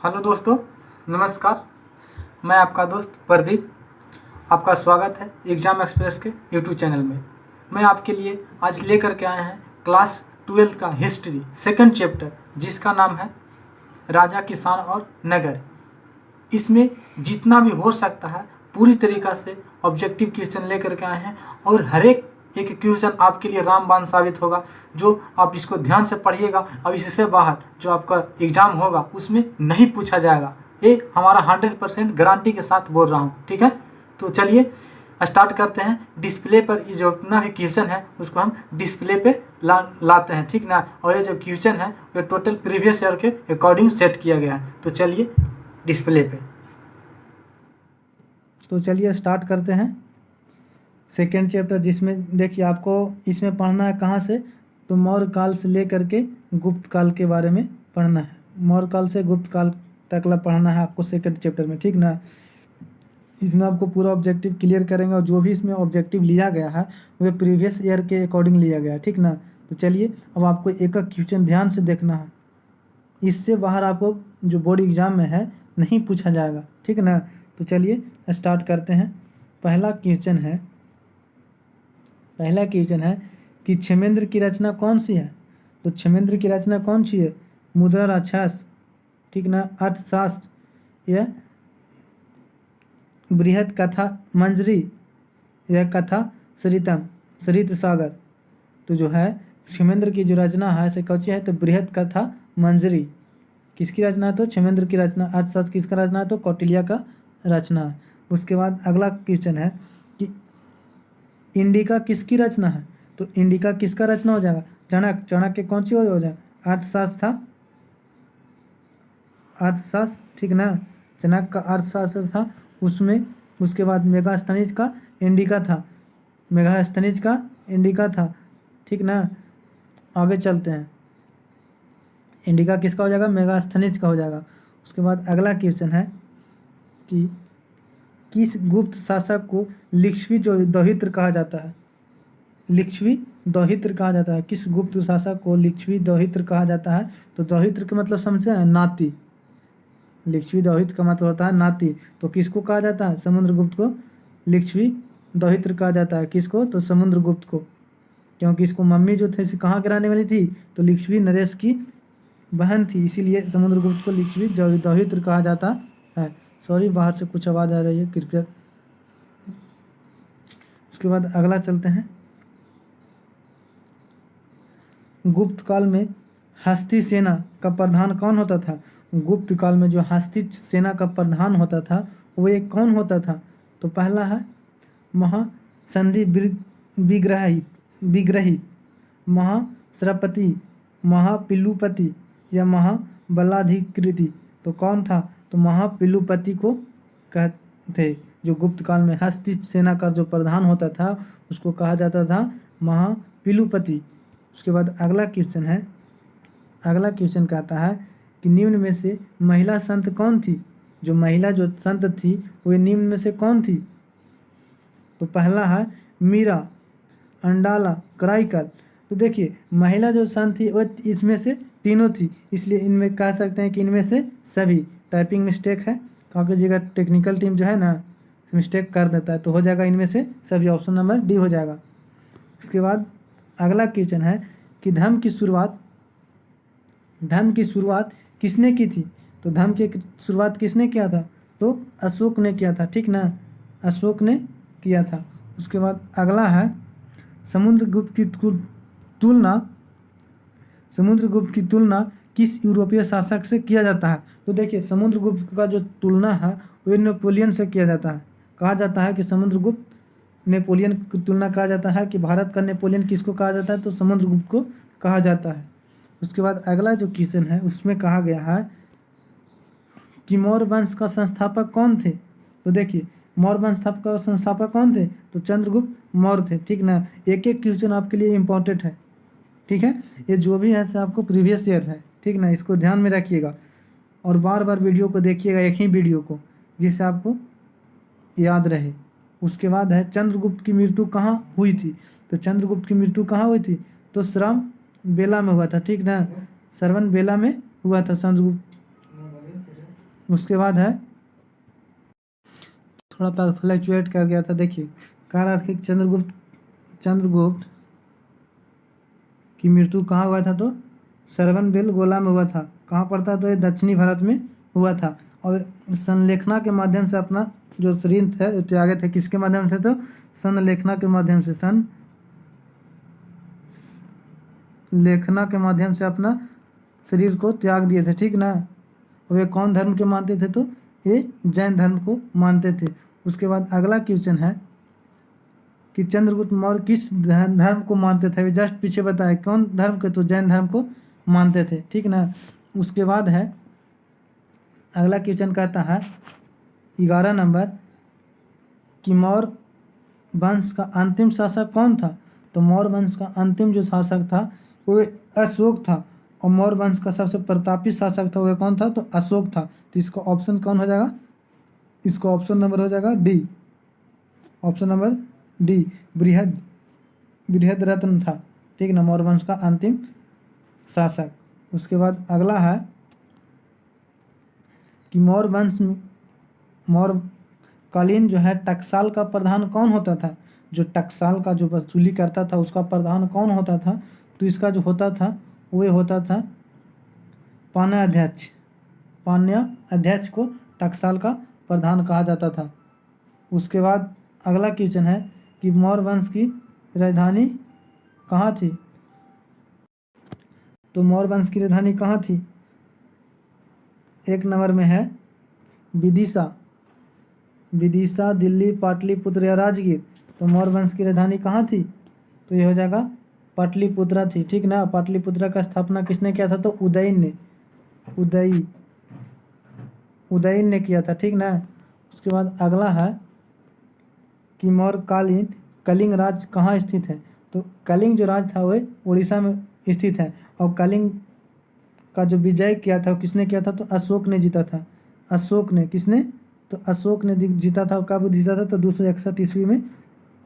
Hello दोस्तों, नमस्कार। मैं आपका दोस्त प्रदीप। आपका स्वागत है एग्ज़ाम एक्सप्रेस के यूट्यूब चैनल में। मैं आपके लिए आज लेकर के आए हैं क्लास 12 का हिस्ट्री सेकंड चैप्टर, जिसका नाम है राजा, किसान और नगर। इसमें जितना भी हो सकता है पूरी तरीक़ा से ऑब्जेक्टिव क्वेश्चन लेकर के आए हैं और हर एक क्वेश्चन आपके लिए रामबाण साबित होगा। जो आप इसको ध्यान से पढ़िएगा और इससे बाहर जो आपका एग्ज़ाम होगा उसमें नहीं पूछा जाएगा। ये हमारा 100% गारंटी के साथ बोल रहा हूँ, ठीक है। तो चलिए स्टार्ट करते हैं। डिस्प्ले पर ये जो अपना भी क्वेश्चन है उसको हम डिस्प्ले पे लाते हैं, ठीक ना। और ये जो क्वेश्चन है ये टोटल प्रीवियस ईयर के अकॉर्डिंग सेट किया गया है। तो चलिए डिस्प्ले पे, तो चलिए स्टार्ट करते हैं सेकेंड चैप्टर, जिसमें देखिए आपको इसमें पढ़ना है कहाँ से, तो मौर्य काल से लेकर के गुप्त काल के बारे में पढ़ना है। मौर्य काल से गुप्त काल तक पढ़ना है आपको सेकेंड चैप्टर में, ठीक ना। इसमें आपको पूरा ऑब्जेक्टिव क्लियर करेंगे और जो भी इसमें ऑब्जेक्टिव लिया गया है वह प्रीवियस ईयर के अकॉर्डिंग लिया गया है, ठीक ना। तो चलिए अब आपको एक एक क्वेश्चन ध्यान से देखना है। इससे बाहर आपको जो बोर्ड एग्जाम में है नहीं पूछा जाएगा, ठीक ना। तो चलिए स्टार्ट करते हैं। पहला क्वेश्चन है कि क्षेमेंद्र की रचना कौन सी है। तो क्षेमेंद्र की रचना कौन सी है? मुद्रा राक्षस, ठीक ना, अर्थशास्त्र या बृहद कथा मंजरी या कथा सरित सागर। तो जो है क्षेमेंद्र की जो रचना है ऐसे कौन सी है, तो बृहद कथा मंजरी किसकी रचना है, तो क्षेमेंद्र की रचना। अर्थशास्त्र किसका रचना है, तो कौटिल्य का रचना है। उसके बाद अगला क्वेश्चन है कि इंडिका किसकी रचना है। तो इंडिका किसका रचना हो जाएगा? चाणक्य कौन सी हो जाएगा? अर्थशास्त्र, ठीक ना। चाणक्य का अर्थशास्त्र था, उसमें उसके बाद मेगास्थनीज का इंडिका था, ठीक ना। आगे चलते हैं। इंडिका किसका हो जाएगा? मेगास्थनीज का हो जाएगा। उसके बाद अगला क्वेश्चन है कि किस गुप्त शासक को लिच्छवी दौहित्र कहा जाता है। किस गुप्त शासक को लिच्छवी दौहित्र कहा जाता है? तो दौहित्र का मतलब समझे हैं, नाती। लिच्छवी दौहित्र का मतलब होता है नाती। तो किसको कहा जाता है? समुद्रगुप्त को लिच्छवी दौहित्र कहा जाता है। किसको? तो समुद्रगुप्त को, क्योंकि इसको मम्मी जो थे कहाँ के रहने वाली थी, तो लिच्छवी नरेश की बहन थी, इसीलिए समुद्रगुप्त को लिच्छवी दौहित्र कहा जाता है। सॉरी, बाहर से कुछ आवाज़ आ रही है, कृपया। उसके बाद अगला चलते हैं। गुप्त काल में हस्ती सेना का प्रधान कौन होता था? गुप्त काल में जो हस्ती सेना का प्रधान होता था वो एक कौन होता था? तो पहला है महासंधि विग्रही, महाश्रपति, महापिलुपति या महाबलाधिकृति। तो कौन था? तो महापिलुपति को कहते, जो गुप्त काल में हस्ती सेना का जो प्रधान होता था उसको कहा जाता था महापिलुपति। उसके बाद अगला क्वेश्चन कहता है कि निम्न में से महिला संत कौन थी? जो महिला जो संत थी वो निम्न में से कौन थी? तो पहला है मीरा, अंडाला, कराईकल। तो देखिए महिला जो संत थी वो इसमें से तीनों थी, इसलिए इनमें कह सकते हैं कि इनमें से सभी। टाइपिंग मिस्टेक है, काफ़ी जगह टेक्निकल टीम जो है ना मिस्टेक कर देता है, तो हो जाएगा इनमें से सभी, ऑप्शन नंबर डी हो जाएगा। उसके बाद अगला क्वेश्चन है कि धर्म की शुरुआत किसने की थी? तो धर्म की शुरुआत किसने किया था? तो अशोक ने किया था, ठीक ना, अशोक ने किया था। उसके बाद अगला है समुद्रगुप्त की तुलना किस यूरोपीय शासक से किया जाता है? तो देखिए समुद्रगुप्त का जो तुलना है वो नेपोलियन से किया जाता है। कहा जाता है कि समुद्रगुप्त नेपोलियन की तुलना कहा जाता है कि भारत का नेपोलियन किसको कहा जाता है? तो समुद्रगुप्त को कहा जाता है। उसके बाद अगला जो क्वेश्चन है उसमें कहा गया है कि मौर्य वंश का संस्थापक कौन थे? तो देखिए मौर्य वंश का संस्थापक कौन थे? तो चंद्रगुप्त मौर्य थे, ठीक ना। एक एक क्वेश्चन आपके लिए इम्पोर्टेंट है, ठीक है। ये जो भी है आपको प्रीवियस ईयर है, ठीक ना, इसको ध्यान में रखिएगा और बार बार वीडियो को देखिएगा, एक ही वीडियो को, जिससे आपको याद रहे। उसके बाद है चंद्रगुप्त की मृत्यु कहाँ हुई थी? तो चंद्रगुप्त की मृत्यु कहाँ हुई थी? तो श्रम बेला में हुआ था, ठीक ना, श्रवण बेला में हुआ था चंद्रगुप्त उसके बाद है थोड़ा फ्लैक्चुएट कर गया था। देखिए, कह रहा था कि चंद्रगुप्त की मृत्यु कहाँ हुआ था? तो श्रवणबेलगोला में हुआ था। कहाँ पड़ता? तो ये दक्षिणी भारत में हुआ था। और संलेखना के माध्यम से अपना जो शरीर थे त्यागे थे। किसके माध्यम से? तो संलेखना के माध्यम से, संलेखना के माध्यम से अपना शरीर को त्याग दिए थे, ठीक ना। वे कौन धर्म के मानते थे? तो ये जैन धर्म को मानते थे। उसके बाद अगला क्वेश्चन है कि चंद्रगुप्त मौर्य किस धर्म को मानते थे? जस्ट पीछे बताया कौन धर्म के? तो जैन धर्म को मानते थे, ठीक ना। उसके बाद है अगला क्वेश्चन कहता है 11 नंबर कि मौर्य वंश का अंतिम शासक कौन था? तो मौर्य वंश का अंतिम जो शासक था वो अशोक था। और मौर्य वंश का सबसे प्रतापी शासक था वह कौन था? तो अशोक था। तो इसका ऑप्शन कौन हो जाएगा? इसका ऑप्शन नंबर हो जाएगा डी। ऑप्शन नंबर डी, बृहद रत्न था, ठीक ना, मौर्य वंश का अंतिम शासक। उसके बाद अगला है कि मौर्यकालीन जो है टकसाल का प्रधान कौन होता था? जो टकसाल का जो वसूली करता था उसका प्रधान कौन होता था? तो इसका जो होता था वो होता था पान्याध्यक्ष। पान्याध्यक्ष को टकसाल का प्रधान कहा जाता था। उसके बाद अगला क्वेश्चन है कि मौर्य वंश की राजधानी कहाँ थी? तो मौर्य वंश की राजधानी कहाँ थी? एक नंबर में है विदिशा, दिल्ली, पाटलिपुत्र या राजगीर। तो मौर्य वंश की राजधानी कहाँ थी? तो ये हो जाएगा पाटलिपुत्रा थी, ठीक ना। पाटलिपुत्रा का स्थापना किसने किया था? तो उदयन ने किया था, ठीक ना। उसके बाद अगला है कि मौर्यकालीन कलिंग राज्य कहाँ स्थित है? तो कलिंग जो राज्य था वह उड़ीसा में स्थित है। और कलिंग का जो विजय किया था किसने किया था? तो अशोक ने जीता था। अशोक ने, किसने? तो अशोक ने जीता था। कब जीता था? तो 261 ईस्वी में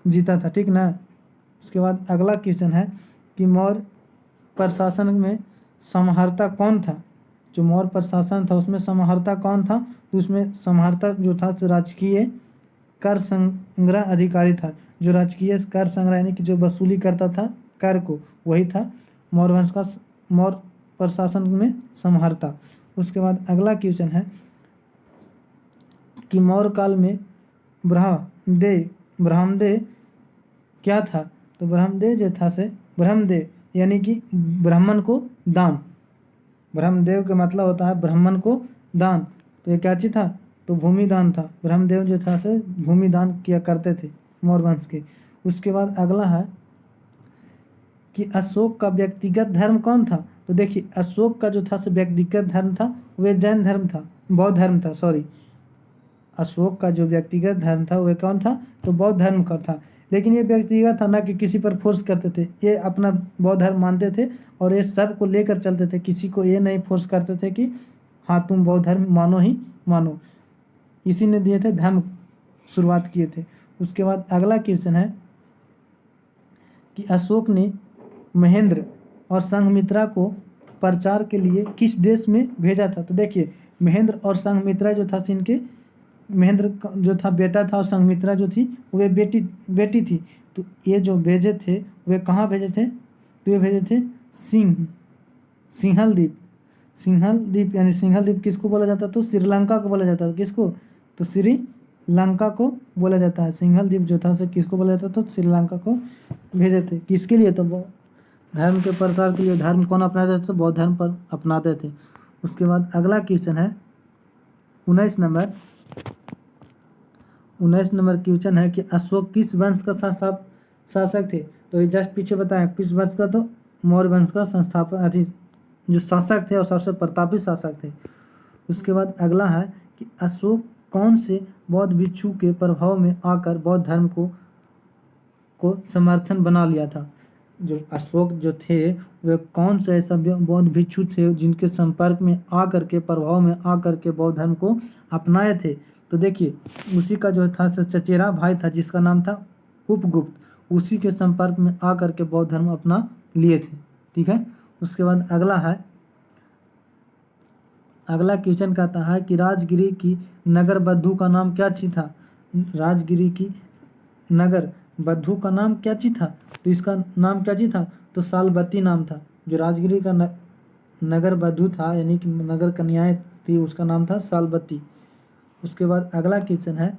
जीता था, ठीक ना। उसके बाद अगला क्वेश्चन है कि मौर्य प्रशासन में समाहर्ता कौन था? जो मौर्य प्रशासन था उसमें समाहर्ता कौन था? तो उसमें समाहर्ता जो था राजकीय कर संग्रह अधिकारी था। जो राजकीय कर संग्रह यानी कि जो वसूली करता था कर को, वही था मौर्य वंश का मौर्य प्रशासन में समाहर्ता। उसके बाद अगला क्वेश्चन है कि मौर्य काल में ब्रह्मदेव क्या था? तो ब्रह्मदेव जो था से ब्रह्मदेव यानी कि ब्राह्मण को दान। ब्रह्मदेव का मतलब होता है ब्राह्मण को दान। तो ये क्या चीज था? तो भूमि दान था। ब्रह्मदेव जो था से भूमि दान किया करते थे मौर्य वंश के। उसके बाद अगला है कि अशोक का व्यक्तिगत धर्म कौन था? तो देखिए, अशोक का जो था से व्यक्तिगत धर्म था वह जैन धर्म था, बौद्ध धर्म था, सॉरी। अशोक का जो व्यक्तिगत धर्म था वह कौन था? तो बौद्ध धर्म का था। लेकिन ये व्यक्तिगत था, ना कि किसी पर फोर्स करते थे। ये अपना बौद्ध धर्म मानते थे और ये सब को लेकर चलते थे। किसी को ये नहीं फोर्स करते थे कि हाँ तुम बौद्ध धर्म मानो ही मानो। इसी ने दिए थे धर्म, शुरुआत किए थे। उसके बाद अगला क्वेश्चन है कि अशोक ने महेंद्र और संघमित्रा को प्रचार के लिए किस देश में भेजा था? तो देखिए, महेंद्र और संघमित्रा जो था इनके, महेंद्र जो था बेटा था और संघमित्रा जो थी वे बेटी थी। तो ये जो भेजे थे वे कहाँ भेजे थे? तो ये भेजे थे सिंहल द्वीप यानी सिंहल द्वीप किसको बोला जाता है? तो श्रीलंका को बोला जाता है। किसको? तो श्रीलंका को बोला जाता है। सिंहल द्वीप जो था से किसको बोला जाता? तो श्रीलंका को भेजे थे। किसके लिए? तो धर्म के प्रसार के लिए। धर्म कौन अपनाते थे? तो बौद्ध धर्म पर अपनाते थे। उसके बाद अगला क्वेश्चन है 19 नंबर क्वेश्चन है कि अशोक किस वंश का शासक थे? तो ये जस्ट पीछे बताया किस वंश का? तो मौर्य वंश का संस्थापक जो शासक थे और सबसे प्रतापी शासक थे। उसके बाद अगला है कि अशोक कौन से बौद्ध भिक्षु के प्रभाव में आकर बौद्ध धर्म को समर्थन बना लिया था? जो अशोक जो थे वे कौन से ऐसा बौद्ध भिक्षु थे जिनके संपर्क में आकर के, प्रभाव में आकर के बौद्ध धर्म को अपनाए थे? तो देखिए, उसी का जो था चचेरा भाई था जिसका नाम था उपगुप्त, उसी के संपर्क में आकर के बौद्ध धर्म अपना लिए थे, ठीक है। उसके बाद अगला है अगला क्वेश्चन कहता है कि राजगिरी की नगर बद्धू का नाम क्या चीज था। राजगिरी की नगर बद्धू का नाम क्या चीज था, तो इसका नाम क्या चीज था, तो सालबत्ती नाम था। जो राजगिरी का नगर बद्धू था यानी कि नगर कन्याएं थी, उसका नाम था सालबत्ती। उसके बाद अगला क्वेश्चन है,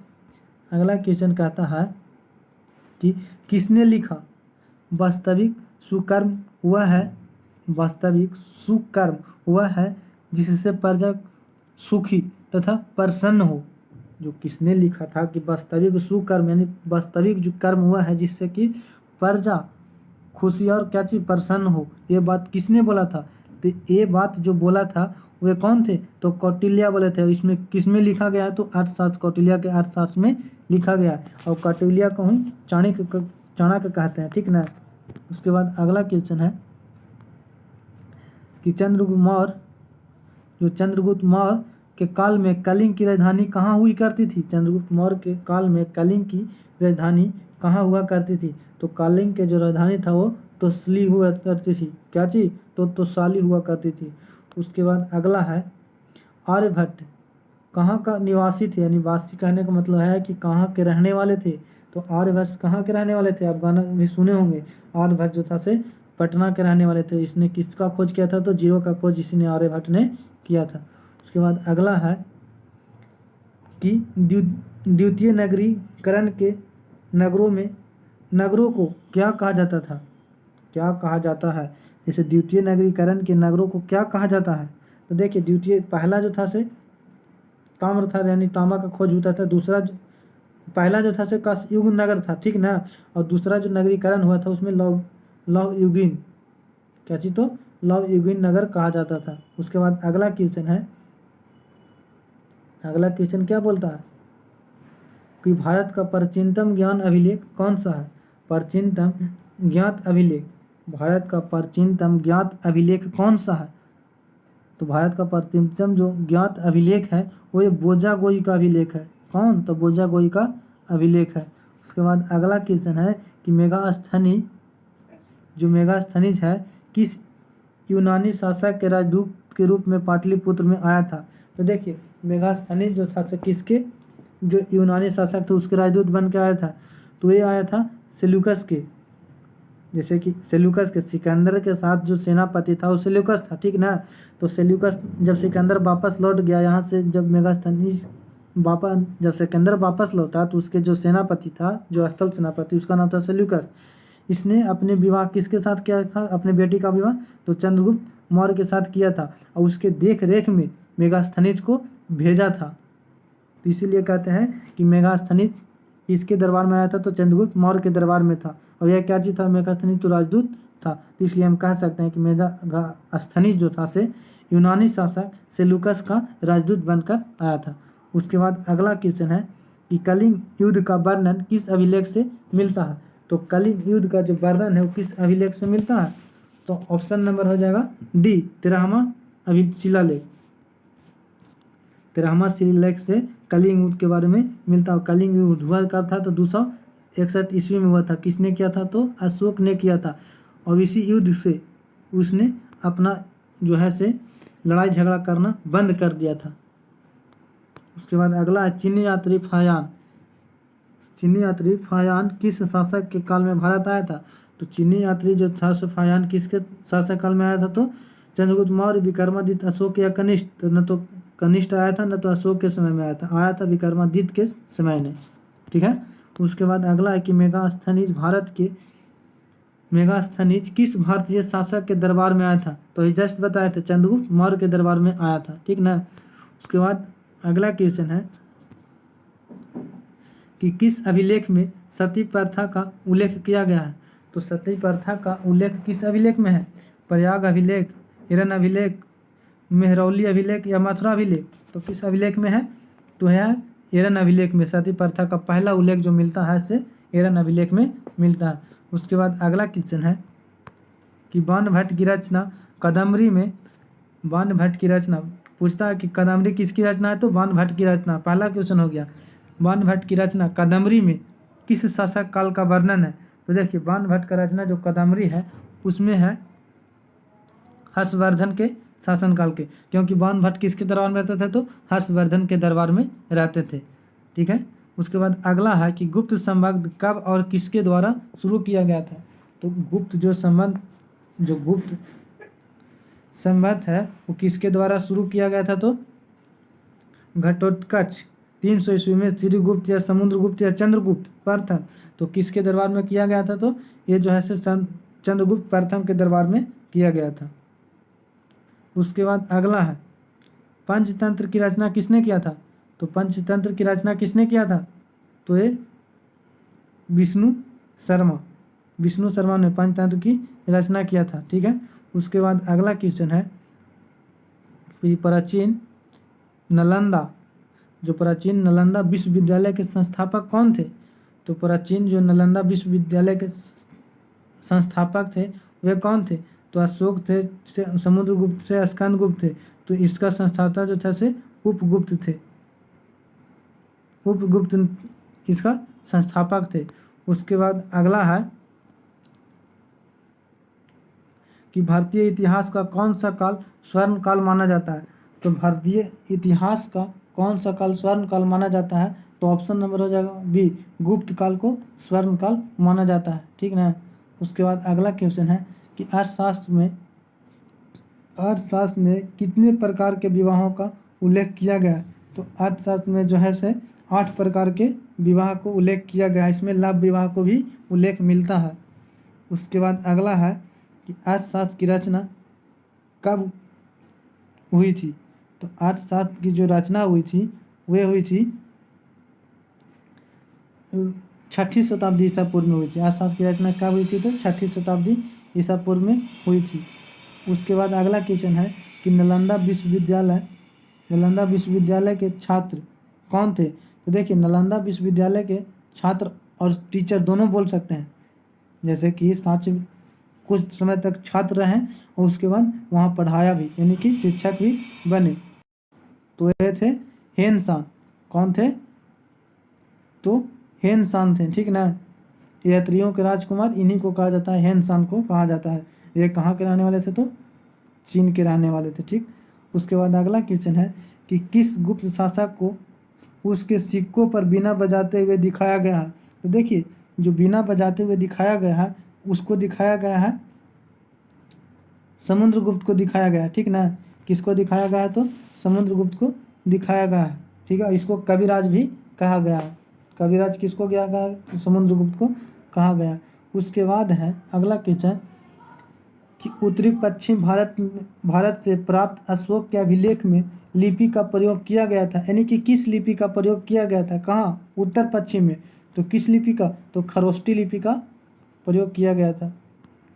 अगला क्वेश्चन कहता है कि किसने लिखा वास्तविक सुकर्म वह है, वास्तविक सुकर्म वह है जिससे प्रजा सुखी तथा प्रसन्न हो। जो किसने लिखा था कि वास्तविक सुकर्म यानी वास्तविक जो कर्म हुआ है जिससे कि प्रजा खुशी और क्या चीज प्रसन्न हो, ये बात किसने बोला था। तो ये बात जो बोला था वे कौन थे, तो कौटिल्य बोले थे। इसमें किसमें लिखा गया है, तो अर्थशास्त्र, कौटिल्य के अर्थशास्त्र में लिखा गया है। और कौटिल्य को ही चाणक्य कहते हैं, ठीक ना। उसके बाद अगला क्वेश्चन है कि चंद्रगुप्त मौर्य के काल में कलिंग की राजधानी कहाँ हुई करती थी। चंद्रगुप्त मौर्य के काल में कलिंग की राजधानी कहाँ हुआ करती थी, तो कलिंग के जो राजधानी था वो तोसली हुआ करती थी। क्या चीज, तो तोसाली हुआ करती थी। उसके बाद अगला है आर्यभट्ट कहाँ का निवासी थे, यानी वासी कहने का मतलब है कि कहाँ के रहने वाले थे। तो आर्यभट्ट कहाँ के रहने वाले थे, आप गाना भी सुने होंगे। आर्यभट्ट जो था से पटना के रहने वाले थे। इसने किसका खोज किया था, तो जीरो का खोज इसी ने आर्यभट्ट ने किया था। उसके बाद अगला है कि द्वितीय नगरीकरण के नगरों को क्या कहा जाता था, क्या कहा जाता है। जैसे द्वितीय नगरीकरण के नगरों को क्या कहा जाता है, तो देखिए द्वितीय पहला जो था से ताम्र था यानी तांबा का खोज होता था। दूसरा पहला जो था से युग नगर था, ठीक ना। और दूसरा जो नगरीकरण हुआ था उसमें लौह युगीन क्या चीज, तो लौह युगीन नगर कहा जाता था। उसके बाद अगला क्वेश्चन है, अगला क्वेश्चन क्या बोलता है कि भारत का प्राचीनतम ज्ञान अभिलेख कौन सा है। प्राचीनतम ज्ञात अभिलेख, भारत का प्राचीनतम ज्ञात अभिलेख कौन सा है, तो भारत का प्राचीनतम जो ज्ञात अभिलेख है वो ये बोजागोई का अभिलेख है। कौन, तो बोजागोई का अभिलेख है। उसके बाद अगला क्वेश्चन है कि मेगास्थनीज, जो मेगास्थनीज है किस यूनानी शासक के राजदूत के रूप में पाटलिपुत्र में आया था। तो देखिए मेगास्थनीज जो था से किसके, जो यूनानी शासक थे उसके राजदूत बन के आया था। तो ये आया था सेल्यूकस के, जैसे कि सेल्यूकस के सिकंदर के साथ जो सेनापति था वो सेल्यूकस था, ठीक ना। तो सेल्यूकस जब सिकंदर वापस लौट गया यहाँ से, जब सिकंदर वापस लौटा तो उसके जो सेनापति था, जो स्थल सेनापति, उसका नाम था सेल्यूकस। इसने अपने विवाह किसके साथ किया था, अपने बेटी का विवाह तो चंद्रगुप्त मौर्य के साथ किया था। और उसके देख रेख में मेगास्थनीज को भेजा था। तो इसीलिए कहते हैं कि मेगास्थनीज किसके दरबार में आया था, तो चंद्रगुप्त मौर्य के दरबार में था। और यह क्या चीज था, मेगास्थनीज तो राजदूत था। तो इसलिए हम कह सकते हैं कि मेगास्थनीज जो था से यूनानी शासक सेल्यूकस का राजदूत बनकर आया था। उसके बाद अगला क्वेश्चन है कि कलिंग युद्ध का वर्णन किस अभिलेख से मिलता है। तो कलिंग युद्ध का जो वर्णन है वो किस अभिलेख से मिलता है, तो ऑप्शन नंबर हो जाएगा डी, 13वां शिलालेख। 13वां शिलालेख से कलिंग युद्ध के बारे में मिलता है। कलिंग युद्ध हुआ कब था, तो 261 ईस्वी में हुआ था। किसने किया था, तो अशोक ने किया था। और इसी युद्ध से उसने अपना जो है से लड़ाई झगड़ा करना बंद कर दिया था। उसके बाद अगला है चीनी यात्री फायान। चीनी यात्री फायान किस शासक के काल में भारत आया था, तो चीनी यात्री जो था फायान किसके शासक काल में आया था, तो चंद्रगुप्त मौर्य, विक्रमादित्य, अशोक या कनिष्ठ। न तो कनिष्ठ आया था न तो अशोक के समय में आया था विक्रमादित्य के समय में, ठीक है। उसके बाद अगला है कि मेगास्थनीज किस भारतीय शासक के दरबार में आया था, तो ये जस्ट बताया था चंद्रगुप्त मौर्य के दरबार में आया था, ठीक ना। उसके बाद अगला क्वेश्चन है कि किस अभिलेख में सती प्रथा का उल्लेख किया गया है, तो सती प्रथा का उल्लेख किस अभिलेख में है, प्रयाग अभिलेख, हिरन अभिलेख, मेहरौली अभिलेख या मथुरा अभिलेख। तो किस अभिलेख में है, तो है हिरन अभिलेख में। सती प्रथा का पहला उल्लेख जो मिलता है इससे हिरन अभिलेख में मिलता है। उसके बाद अगला क्वेश्चन है कि बाणभट्ट की रचना कादम्बरी में, बाणभट्ट की रचना पूछता है कि कादम्बरी किसकी रचना है, तो बाणभट्ट की रचना। पहला क्वेश्चन हो गया। बाणभट्ट की रचना कादम्बरी में किस शासक काल का वर्णन है, तो देखिए बाणभट्ट का रचना जो कादम्बरी है उसमें है हर्षवर्धन के शासनकाल के, क्योंकि बाणभट्ट किसके दरबार में रहते थे? तो हर्षवर्धन के दरबार में रहते थे। ठीक है। उसके बाद अगला है कि गुप्त संबंध कब और किसके द्वारा शुरू किया गया था? तो गुप्त संबंध है वो किसके द्वारा शुरू किया गया था? तो घटोत्कच 300 ईस्वी में श्रीगुप्त या समुद्रगुप्त या चंद्रगुप्त प्रथम, तो किसके दरबार में किया गया था? तो ये जो है चंद्रगुप्त प्रथम के दरबार में किया गया था। उसके बाद अगला है पंचतंत्र की रचना किसने किया था? तो पंचतंत्र की रचना किसने किया था? तो ये विष्णु शर्मा ने पंचतंत्र की रचना किया था। ठीक है। उसके बाद अगला क्वेश्चन है प्राचीन नालंदा विश्वविद्यालय के संस्थापक कौन थे? तो प्राचीन जो नालंदा विश्वविद्यालय के संस्थापक थे वे कौन थे? तो अशोक थे, समुद्रगुप्त थे, स्कंदगुप्त थे। तो इसका संस्थापक जो था से उपगुप्त थे। उपगुप्त इसका संस्थापक थे। उसके बाद अगला है कि भारतीय इतिहास का कौन सा काल स्वर्ण काल माना जाता है? तो भारतीय इतिहास का कौन सा काल स्वर्ण काल माना जाता है? तो ऑप्शन नंबर हो जाएगा बी, गुप्त काल को स्वर्ण काल माना जाता है। ठीक ना। उसके बाद अगला क्वेश्चन है कि अर्थशास्त्र में कितने प्रकार के विवाहों का उल्लेख किया गया है? तो अर्थशास्त्र में जो है से 8 प्रकार के विवाह को उल्लेख किया गया है। इसमें लव विवाह को भी उल्लेख मिलता है। उसके बाद अगला है कि अर्थशास्त्र की रचना कब हुई थी? तो अर्थशास्त्र की जो रचना हुई थी वे हुई थी 6ठी शताब्दी ईसा पूर्व में हुई थी। अर्थशास्त्र की रचना कब हुई थी? तो 6ठी शताब्दी ईसा पूर्व में हुई थी। उसके बाद अगला क्वेश्चन है कि नालंदा विश्वविद्यालय के छात्र कौन थे? तो देखिए नालंदा विश्वविद्यालय के छात्र और टीचर दोनों बोल सकते हैं। जैसे कि साक्ष्य कुछ समय तक छात्र रहे और उसके बाद वहाँ पढ़ाया भी, यानी कि शिक्षक भी बने। तो ये थे हेनसान। कौन थे? तो हेनसान थे। ठीक ना। यात्रियों के राजकुमार इन्हीं को कहा जाता है, हेनसान को कहा जाता है। ये कहाँ के रहने वाले थे? तो चीन के रहने वाले थे। ठीक। उसके बाद अगला क्वेश्चन है कि किस गुप्त शासक को उसके सिक्कों पर बीना बजाते हुए दिखाया गया है? तो देखिए जो बीना बजाते हुए दिखाया गया है उसको दिखाया गया है समुद्रगुप्त को दिखाया गया है। ठीक ना। किसको दिखाया गया है? तो समुद्रगुप्त को दिखाया गया है। ठीक है। इसको कविराज भी कहा गया है। कविराज किसको गया गया? तो समुद्रगुप्त को कहा गया। उसके बाद है अगला क्वेश्चन कि उत्तरी पश्चिम भारत से प्राप्त अशोक के अभिलेख में लिपि का प्रयोग किया गया था, यानी कि किस लिपि का प्रयोग किया गया था? कहाँ? उत्तर पश्चिम में। तो किस लिपि का? तो खरोष्टी लिपि का प्रयोग किया गया था।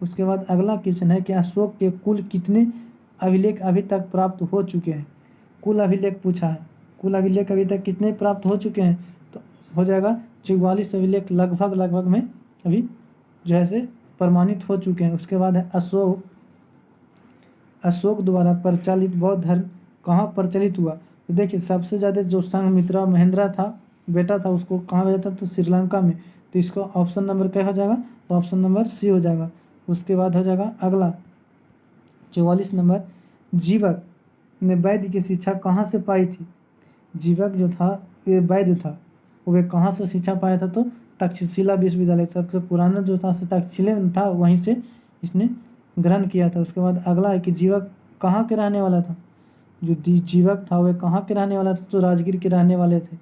उसके बाद अगला क्वेश्चन है कि अशोक के कुल कितने अभिलेख अभी तक प्राप्त हो चुके हैं? कुल अभिलेख पूछा है। कुल अभिलेख अभी तक कितने प्राप्त हो चुके हैं? तो हो जाएगा 44 अभिलेख लगभग में अभी जो है से प्रमाणित हो चुके हैं। उसके बाद है अशोक द्वारा प्रचलित बौद्ध धर्म कहाँ प्रचलित हुआ? तो देखिए सबसे ज़्यादा जो संघमित्रा महेंद्र था बेटा था उसको कहाँ भेजा था? तो श्रीलंका में। तो इसका ऑप्शन नंबर क्या हो जाएगा? तो ऑप्शन नंबर सी हो जाएगा। उसके बाद हो जाएगा अगला 44 नंबर, जीवक ने वैद्य की शिक्षा कहाँ से पाई थी? जीवक जो था ये वैद्य था, वे कहाँ से शिक्षा पाया था? तो तक्षशिला विश्वविद्यालय, सबसे पुराना जो था तक्षशिला में था, वहीं से इसने ग्रहण किया था। उसके बाद अगला है कि जीवक कहाँ के रहने वाला था? जो जीवक था वह कहाँ के रहने वाला था? तो राजगीर के रहने वाले थे।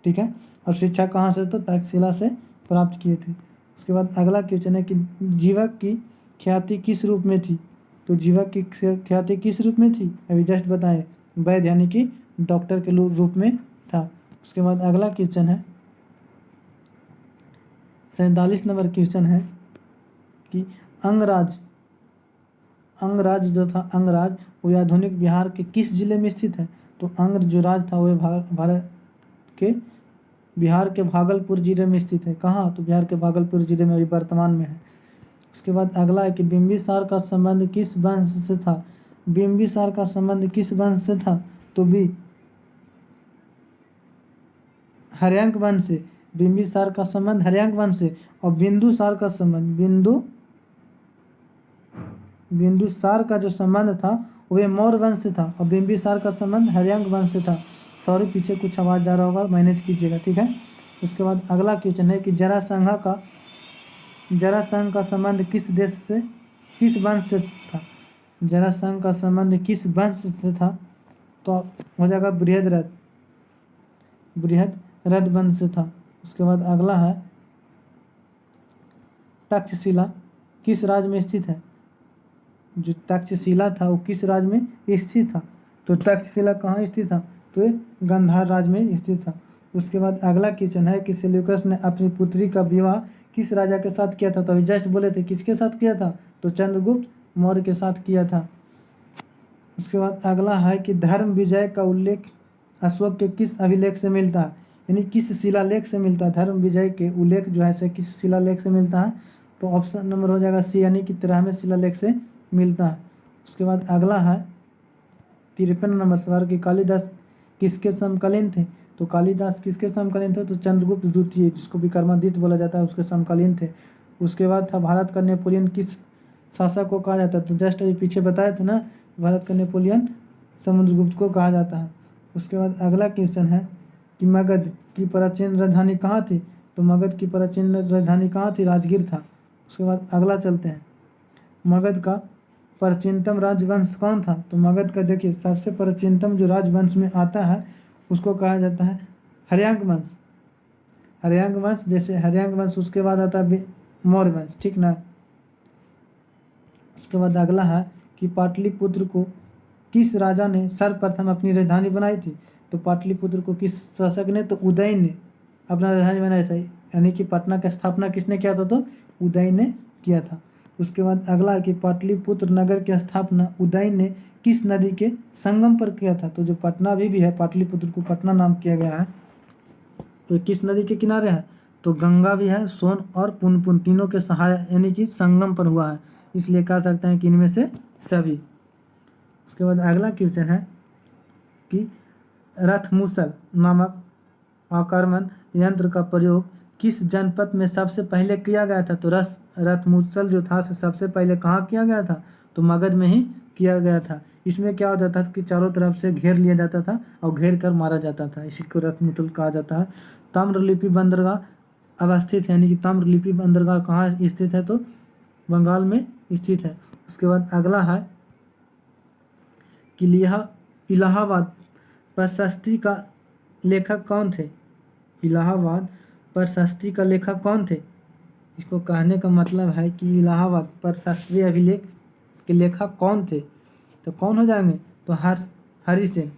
ठीक है। और शिक्षा कहाँ से? तो तक्षशिला से प्राप्त किए थे। उसके बाद अगला क्वेश्चन है कि जीवक की ख्याति किस रूप में थी? तो जीवक की ख्याति किस रूप में थी? अभी जस्ट बताएं, वैद्य यानी कि डॉक्टर के रूप में था। उसके बाद अगला क्वेश्चन है 47 नंबर क्वेश्चन है कि अंगराज जो था वो आधुनिक बिहार के किस जिले में स्थित है? तो अंग जो राज था वह भारत के बिहार के भागलपुर जिले में स्थित है। कहाँ? तो बिहार के भागलपुर जिले में अभी वर्तमान में है। उसके बाद अगला है कि बिंबिसार का संबंध किस वंश से था? बिंबिसार का संबंध किस वंश से था? तो बी, हर्यंक वंश से। बिंबिसार का संबंध हर्यंक वंश से। और बिंदुसार का जो संबंध था वे मौर्य वंश से था और बिंबिसार का संबंध हर्यंक वंश से था। सॉरी पीछे कुछ आवाज़ जा रहा होगा, मैनेज कीजिएगा, ठीक है। उसके बाद अगला क्वेश्चन है कि जरासंघ का संबंध किस देश से, किस वंश से था। जरासंघ का संबंध किस वंश से था, तो हो जाएगा बृहद वंश से था। उसके बाद अगला है तक्षशिला किस राज्य में स्थित है। जो तक्षशिला था वो किस राज्य में स्थित था, तो तक्षशिला कहाँ स्थित था, तो ये गांधार राज्य में स्थित था। उसके बाद अगला क्वेश्चन है कि सेल्यूकस ने अपनी पुत्री का विवाह किस राजा के साथ किया था, तो अभी जस्ट बोले थे किसके साथ किया था, तो चंद्रगुप्त मौर्य के साथ किया था। उसके बाद अगला है कि धर्म विजय का उल्लेख अशोक के किस अभिलेख से मिलता है, यानी किस शिलालेख से मिलता है। धर्म विजय के उल्लेख जो है से किस शिलालेख से मिलता है, तो ऑप्शन नंबर हो जाएगा सी, यानी कि 13वें शिलालेख से मिलता है। उसके बाद अगला है 53 नंबर सवाल कि कालिदास किसके समकालीन थे, तो कालिदास किसके समकालीन थे, तो चंद्रगुप्त द्वितीय जिसको विक्रमादित्य बोला जाता है उसके समकालीन थे। उसके बाद था भारत का नेपोलियन किस शासक को कहा जाता है, तो जस्ट अभी पीछे बताए थे ना, भारत का नेपोलियन समुद्रगुप्त को कहा जाता है। उसके बाद अगला क्वेश्चन है कि मगध की प्राचीन राजधानी कहाँ थी, तो मगध की प्राचीन राजधानी कहाँ थी, राजगीर था। उसके बाद अगला चलते हैं, मगध का प्राचीनतम राजवंश कौन था, तो मगध का देखिए सबसे प्राचीनतम जो राजवंश में आता है उसको कहा जाता है हर्यंक वंश। हर्यंक वंश, जैसे हर्यंक वंश उसके बाद आता है मौर्य वंश, ठीक ना। उसके बाद अगला है कि पाटलिपुत्र को किस राजा ने सर्वप्रथम अपनी राजधानी बनाई थी, तो पाटलिपुत्र को किस शासक ने, तो उदयन ने अपना राजधानी बनाया था, यानी कि पटना की स्थापना किसने किया था, तो उदयन ने किया था। उसके बाद अगला है कि पाटलिपुत्र नगर की स्थापना उदयन ने किस नदी के संगम पर किया था, तो जो पटना भी है पाटलिपुत्र को पटना नाम किया गया है, तो किस नदी के किनारे है, तो गंगा भी है, सोन और पुनपुन तीनों के सहाय यानी कि संगम पर हुआ है, इसलिए कह सकते हैं कि इनमें से सभी। उसके बाद अगला क्वेश्चन है कि रथमुसल नामक आक्रमण यंत्र का प्रयोग किस जनपद में सबसे पहले किया गया था, तो रथमुसल जो था सबसे पहले कहाँ किया गया था, तो मगध में ही किया गया था। इसमें क्या होता था कि चारों तरफ से घेर लिया जाता था और घेर कर मारा जाता था, इसी को रथमुसल कहा जाता है। ताम्रलिपि बंदरगाह अवस्थित है, यानी कि ताम्रलिपि बंदरगाह कहाँ स्थित है, तो बंगाल में स्थित है। उसके बाद अगला है कि इलाहाबाद प्रशस्ति का लेखक कौन थे। इलाहाबाद प्रशस्ति का लेखक कौन थे, इसको कहने का मतलब है कि इलाहाबाद प्रशस्ति अभिलेख के लेखक कौन थे, तो कौन हो जाएंगे, तो हरिसेन।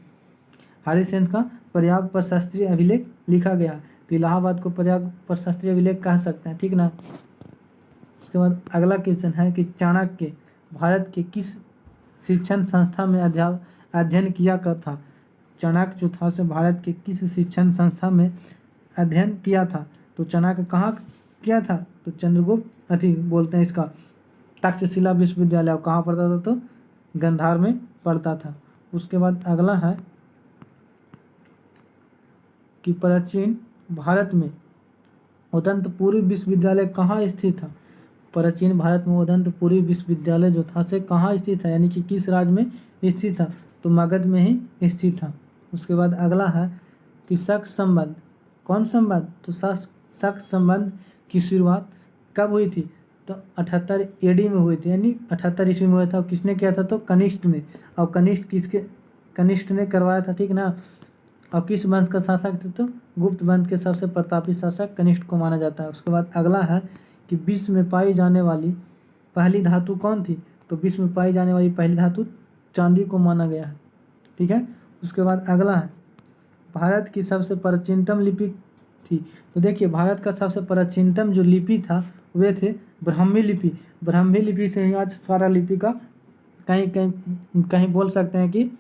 हरिसेन का प्रयाग प्रशस्ति अभिलेख लिखा गया, तो इलाहाबाद को प्रयाग प्रशस्ति अभिलेख कह सकते हैं, ठीक ना। उसके बाद अगला क्वेश्चन है कि चाणक्य भारत के किस शिक्षण संस्था में अध्ययन किया कर था। चाणक्य जो था से भारत के किस शिक्षण संस्था में अध्ययन किया था, तो चाणक्य कहाँ किया था, तो चंद्रगुप्त बोलते हैं इसका तक्षशिला विश्वविद्यालय, कहाँ पढ़ता था, तो गांधार में पढ़ता था। उसके बाद अगला है कि प्राचीन भारत में उदंतपुरी विश्वविद्यालय कहाँ स्थित था। प्राचीन भारत में उदंतपुरी विश्वविद्यालय जो था से कहाँ स्थित था, यानी कि किस राज्य में स्थित था, तो मगध में ही स्थित था। उसके बाद अगला है कि शक संबंध, कौन संबंध, तो शक संबंध की शुरुआत कब हुई थी, तो 78 AD में हुई थी, यानी 78 ईस्वी में हुआ था। किसने किया था, तो कनिष्ठ ने, और कनिष्ठ ने करवाया था, ठीक ना। और किस वंश का शासक थे, तो गुप्त वंश के सबसे प्रतापी शासक कनिष्ठ को माना जाता है। उसके बाद अगला है कि विश्व में पाई जाने वाली पहली धातु कौन थी, तो विश्व में पाई जाने वाली पहली धातु चांदी को माना गया है, ठीक है। उसके बाद अगला है भारत की सबसे प्राचीनतम लिपि थी, तो देखिए भारत का सबसे प्राचीनतम जो लिपि था वे थे ब्राह्मी लिपि। ब्राह्मी लिपि से ही आज सारा लिपि का कहीं बोल सकते हैं कि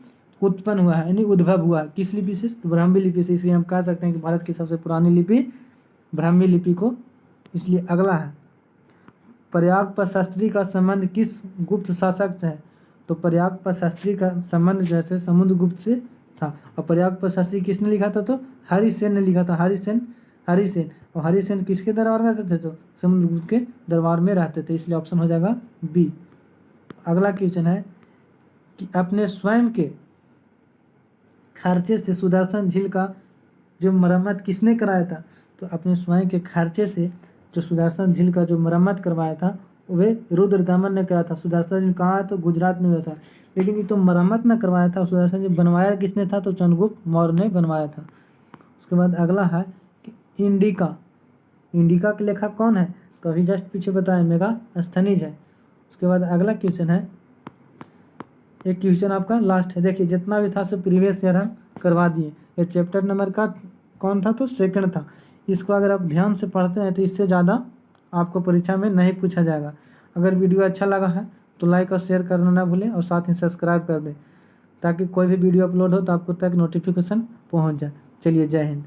उत्पन्न हुआ है, यानी उद्भव हुआ है। किस लिपि से, तो ब्राह्मी लिपि से, इसलिए हम कह सकते हैं कि भारत की सबसे पुरानी लिपि ब्राह्मी लिपि को। इसलिए अगला है प्रयाग प्रशस्ति का संबंध किस गुप्त शासक से है, तो प्रयाग प्रशस्ति का संबंध जैसे समुद्रगुप्त से था। और प्रयाग प्रशस्ति किसने लिखा था, तो हरिसेन ने लिखा था। हरिसेन और हरिसेन किसके दरबार में रहते थे, तो समुद्रगुप्त के दरबार में रहते थे, इसलिए ऑप्शन हो जाएगा बी। अगला क्वेश्चन है कि अपने स्वयं के खर्चे से सुदर्शन झील का जो मरम्मत किसने कराया था? तो अपने स्वयं के खर्चे से जो सुदर्शन झील का जो मरम्मत करवाया था वे रुद्रदमन ने किया था। सुदर्शन झील कहाँ है? तो गुजरात में हुआ था। लेकिन ये तो मरम्मत न करवाया था, सुदर्शन झील बनवाया किसने था? तो चंद्रगुप्त मौर्य ने बनवाया था। उसके बाद अगला है कि इंडिका, इंडिका के लेखक कौन है? तो अभी जस्ट पीछे बताया मेगास्थनीज है। उसके बाद अगला क्वेश्चन है, एक क्वेश्चन आपका लास्ट है, देखिए जितना भी था सब प्रीवियस ईयर हम करवा दिए। ये चैप्टर नंबर का कौन था? तो सेकंड था। इसको अगर आप ध्यान से पढ़ते हैं तो इससे ज़्यादा आपको परीक्षा में नहीं पूछा जाएगा। अगर वीडियो अच्छा लगा है तो लाइक और शेयर करना ना भूलें और साथ ही सब्सक्राइब कर दें ताकि कोई भी वीडियो अपलोड हो तो आपको तक नोटिफिकेशन पहुंच जाए। चलिए, जय हिंद।